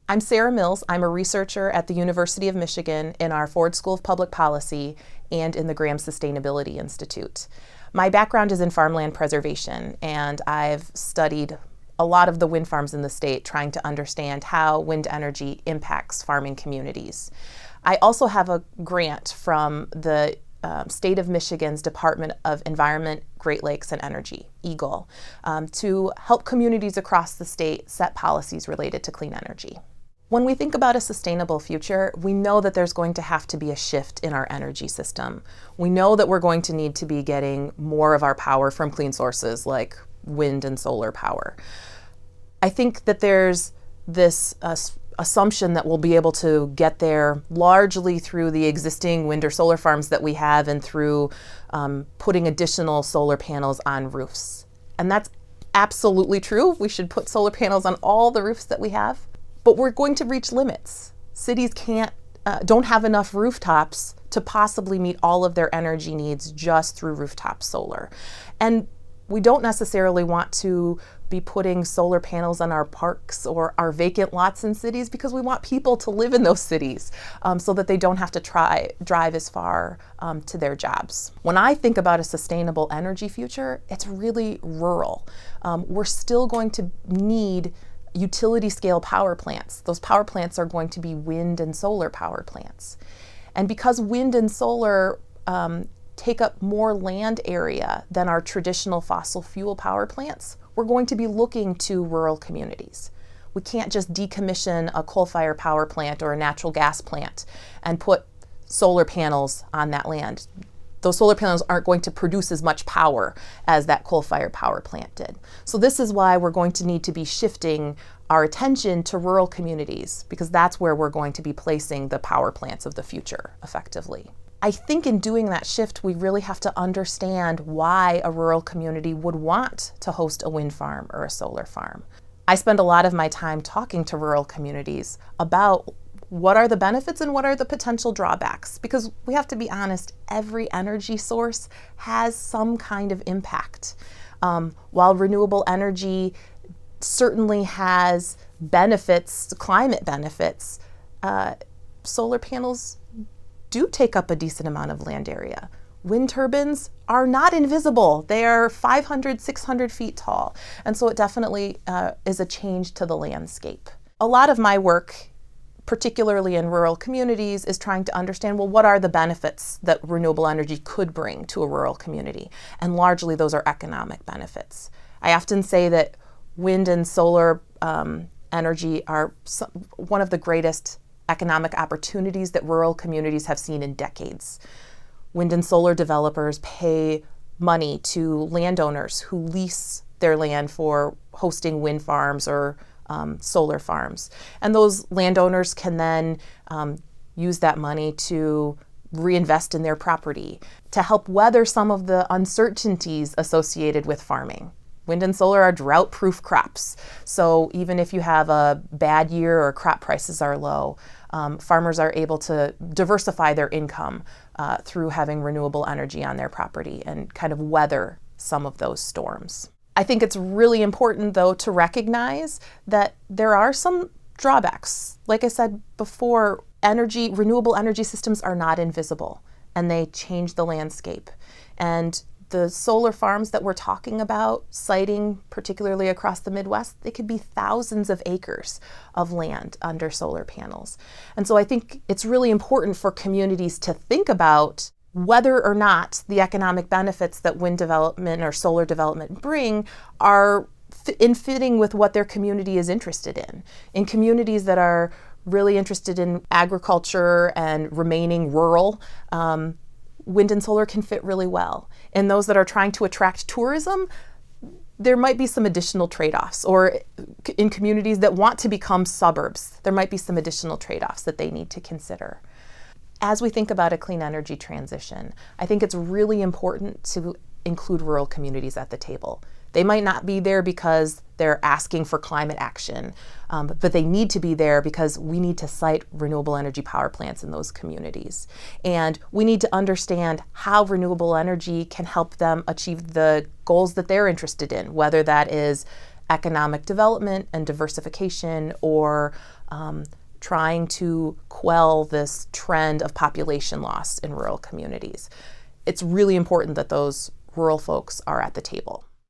I'm Sarah Mills. I'm a researcher at the University of Michigan in our Ford School of Public Policy and in the Graham Sustainability Institute. My background is in farmland preservation, and I've studied a lot of the wind farms in the state, trying to understand how wind energy impacts farming communities. I also have a grant from the State of Michigan's Department of Environment, Great Lakes, and Energy, EGLE, to help communities across the state set policies related to clean energy. When we think about a sustainable future, we know that there's going to have to be a shift in our energy system. We know that we're going to need to be getting more of our power from clean sources like wind and solar power. I think that there's this assumption that we'll be able to get there largely through the existing wind or solar farms that we have and through putting additional solar panels on roofs. And that's absolutely true. We should put solar panels on all the roofs that we have. But we're going to reach limits. Cities don't have enough rooftops to possibly meet all of their energy needs just through rooftop solar. And we don't necessarily want to be putting solar panels on our parks or our vacant lots in cities because we want people to live in those cities so that they don't have to drive as far to their jobs. When I think about a sustainable energy future, it's really rural. We're still going to need utility scale power plants. Those power plants are going to be wind and solar power plants. And because wind and solar take up more land area than our traditional fossil fuel power plants, we're going to be looking to rural communities. We can't just decommission a coal-fired power plant or a natural gas plant and put solar panels on that land. Those solar panels aren't going to produce as much power as that coal-fired power plant did. So this is why we're going to need to be shifting our attention to rural communities, because that's where we're going to be placing the power plants of the future effectively. I think in doing that shift, we really have to understand why a rural community would want to host a wind farm or a solar farm. I spend a lot of my time talking to rural communities about what are the benefits and what are the potential drawbacks? Because we have to be honest, every energy source has some kind of impact. While renewable energy certainly has benefits, climate benefits, solar panels do take up a decent amount of land area. Wind turbines are not invisible. They are 500, 600 feet tall. And so it definitely is a change to the landscape. A lot of my work, particularly in rural communities, is trying to understand, well, what are the benefits that renewable energy could bring to a rural community? And largely those are economic benefits. I often say that wind and solar energy are one of the greatest economic opportunities that rural communities have seen in decades. Wind and solar developers pay money to landowners who lease their land for hosting wind farms or solar farms. And those landowners can then use that money to reinvest in their property to help weather some of the uncertainties associated with farming. Wind and solar are drought-proof crops. So even if you have a bad year or crop prices are low, farmers are able to diversify their income through having renewable energy on their property and kind of weather some of those storms. I think it's really important, though, to recognize that there are some drawbacks. Like I said before, renewable energy systems are not invisible, and they change the landscape. And the solar farms that we're talking about, siting particularly across the Midwest, they could be thousands of acres of land under solar panels. And so I think it's really important for communities to think about whether or not the economic benefits that wind development or solar development bring are in fitting with what their community is interested in. In communities that are really interested in agriculture and remaining rural, wind and solar can fit really well. In those that are trying to attract tourism, there might be some additional trade-offs, or in communities that want to become suburbs, there might be some additional trade-offs that they need to consider. As we think about a clean energy transition, I think it's really important to include rural communities at the table. They might not be there because they're asking for climate action, but they need to be there because we need to site renewable energy power plants in those communities. And we need to understand how renewable energy can help them achieve the goals that they're interested in, whether that is economic development and diversification or trying to quell this trend of population loss in rural communities. It's really important that those rural folks are at the table.